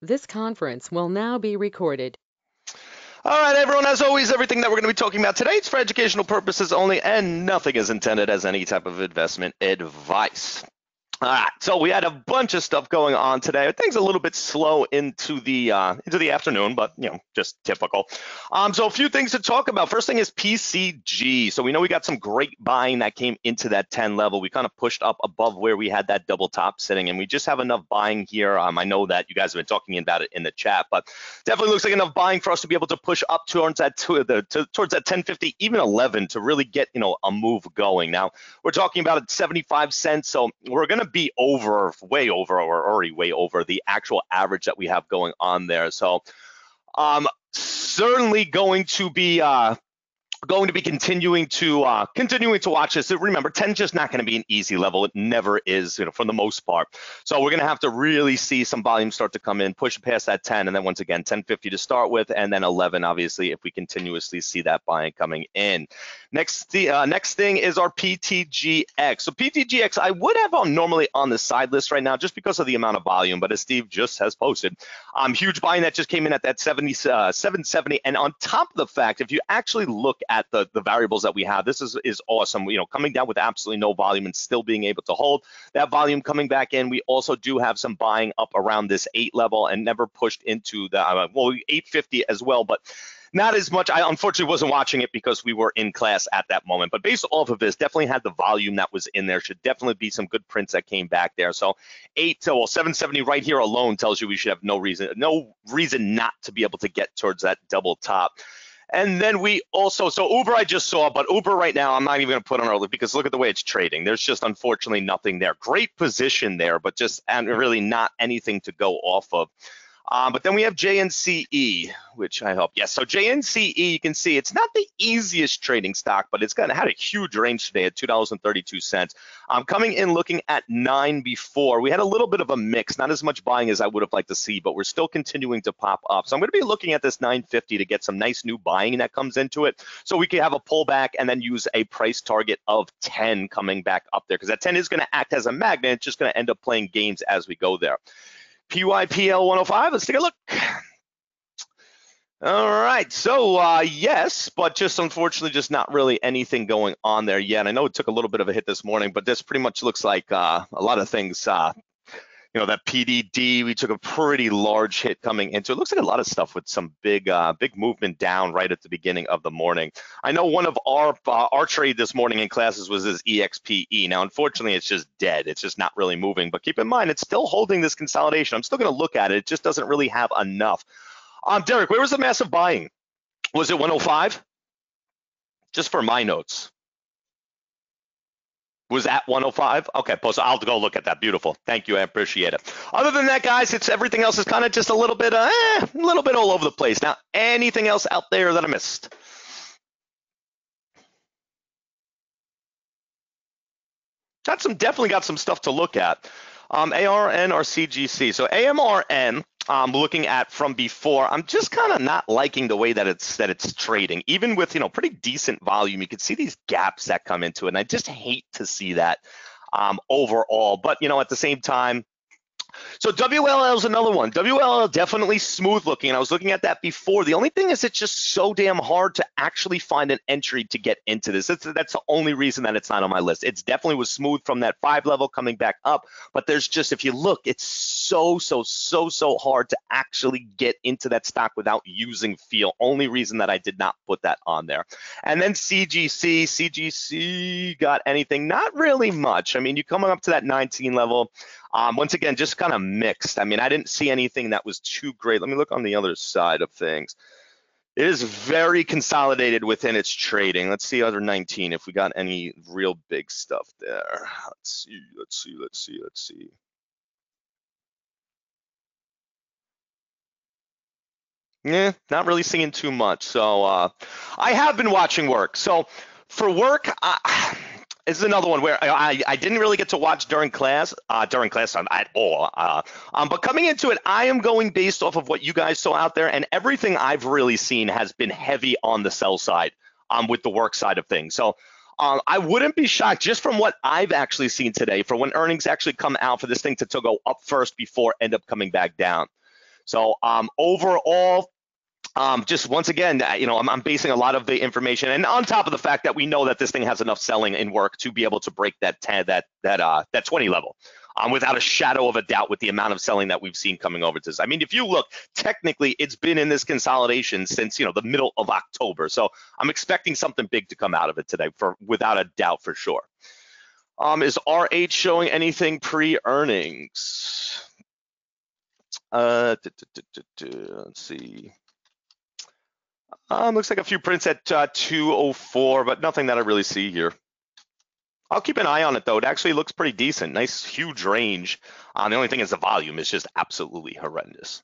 This conference will now be recorded. All right, everyone, as always, everything that we're going to be talking about today is for educational purposes only, and nothing is intended as any type of investment advice. All right, so we had a bunch of stuff going on today. Things a little bit slow into the afternoon, but just typical. So a few things to talk about. First thing is PCG. So we know we got some great buying that came into that 10 level. We kind of pushed up above where we had that double top sitting, and we just have enough buying here. I know that you guys have been talking about it in the chat, but definitely looks like enough buying for us to be able to push up towards that towards that 1050, even 11 to really get a move going. Now we're talking about 75 cents, so we're going to be way over, or already way over the actual average that we have going on there. So certainly going to be continuing to watch this. Remember, 10 is just not going to be an easy level. It never is, for the most part. So we're going to have to really see some volume start to come in, push past that 10, and then once again 1050 to start with, and then 11 obviously if we continuously see that buying coming in. Next thing is our PTGX. So PTGX I would have normally on the side list right now just because of the amount of volume, but as Steve just has posted, huge buying that just came in at that 770, and on top of the fact, if you actually look at the variables that we have, this is awesome. Coming down with absolutely no volume and still being able to hold that volume coming back in. We also do have some buying up around this 8 level and never pushed into the 850 as well, but not as much. I unfortunately wasn't watching it because we were in class at that moment, but based off of this, definitely had the volume that was in there. Should definitely be some good prints that came back there. So 770 right here alone tells you we should have no reason not to be able to get towards that double top. And then we also, so Uber I just saw, but Uber right now I'm not even going to put on early because look at the way it's trading. There's just unfortunately nothing there. Great position there, but just really not anything to go off of. But then we have JNCE, which I hope, yes. So JNCE, you can see it's not the easiest trading stock, but it's had a huge range today at $2.32. Coming in looking at 9 before. We had a little bit of a mix, not as much buying as I would have liked to see, but we're still continuing to pop up. So I'm going to be looking at this 950 to get some nice new buying that comes into it. So we can have a pullback and then use a price target of 10 coming back up there, because that 10 is going to act as a magnet. It's just going to end up playing games as we go there. PYPL 105, let's take a look. All right, so yes, but just unfortunately just not really anything going on there yet. I know it took a little bit of a hit this morning, but this pretty much looks like a lot of things, that PDD, we took a pretty large hit coming into it. Looks like a lot of stuff with some big movement down right at the beginning of the morning. I know one of our trade this morning in classes was this EXPE. Now, unfortunately, it's just dead. It's just not really moving. But keep in mind, it's still holding this consolidation. I'm still going to look at it. It just doesn't really have enough. Derek, where was the massive buying? Was it 105? Just for my notes. Was at 105? Okay, so I'll go look at that. Beautiful. Thank you. I appreciate it. Other than that, guys, it's everything else is kind of just a little bit all over the place. Now, anything else out there that I missed? Definitely got some stuff to look at. ARN or CGC. So AMRN, I'm looking at from before. I'm just kind of not liking the way that it's trading, even with pretty decent volume. You can see these gaps that come into it, and I just hate to see that overall. But at the same time, so WLL is another one. WLL definitely smooth looking. I was looking at that before. The only thing is it's just so damn hard to actually find an entry to get into this. That's the only reason that it's not on my list. It's definitely was smooth from that 5 level coming back up, but there's just, if you look, it's so hard to actually get into that stock without using feel. Only reason that I did not put that on there. And then CGC got anything? Not really much. I mean, you coming up to that 19 level. Once again, just kind of mixed. I mean, I didn't see anything that was too great. Let me look on the other side of things. It is very consolidated within its trading. Let's see other 19 if we got any real big stuff there. Let's see. Yeah, not really seeing too much. So I have been watching work. So for work, this is another one where I didn't really get to watch during class at all. But coming into it, I am going based off of what you guys saw out there, and everything I've really seen has been heavy on the sell side with the work side of things. So I wouldn't be shocked just from what I've actually seen today for when earnings actually come out for this thing to go up first before end up coming back down. So overall, just once again, I'm basing a lot of the information, and on top of the fact that we know that this thing has enough selling in work to be able to break that 20 level, without a shadow of a doubt, with the amount of selling that we've seen coming over to this. I mean, if you look, technically, it's been in this consolidation since the middle of October. So I'm expecting something big to come out of it today, without a doubt, for sure. Is RH showing anything pre-earnings? Let's see. Looks like a few prints at 204, but nothing that I really see here. I'll keep an eye on it, though. It actually looks pretty decent. Nice, huge range. The only thing is the volume is just absolutely horrendous.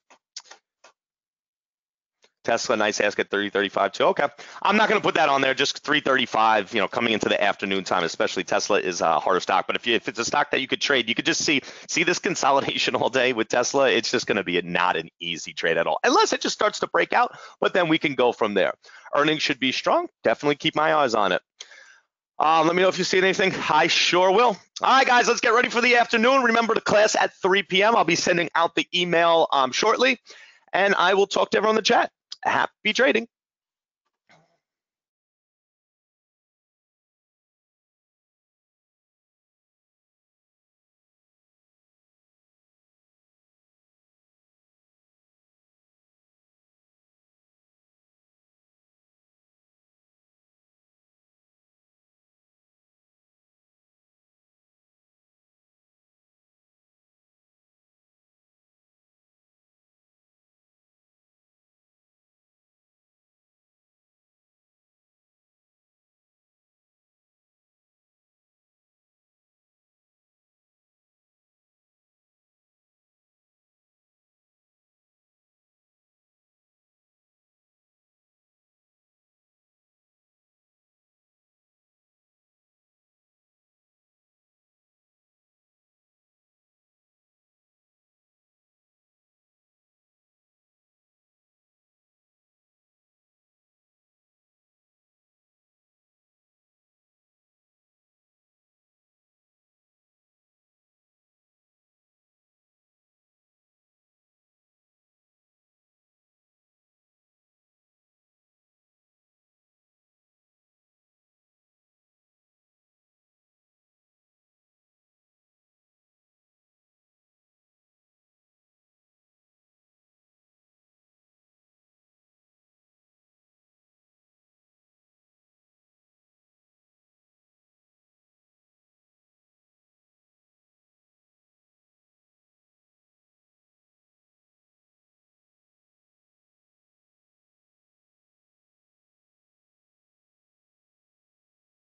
Tesla, nice ask at 30.35 too. Okay, I'm not going to put that on there. Just 3.35. Coming into the afternoon time, especially Tesla is a harder stock. But if it's a stock that you could trade, you could just see this consolidation all day with Tesla. It's just going to be not an easy trade at all, unless it just starts to break out. But then we can go from there. Earnings should be strong. Definitely keep my eyes on it. Let me know if you see anything. I sure will. All right, guys, let's get ready for the afternoon. Remember the class at 3 p.m. I'll be sending out the email shortly, and I will talk to everyone in the chat. Happy trading.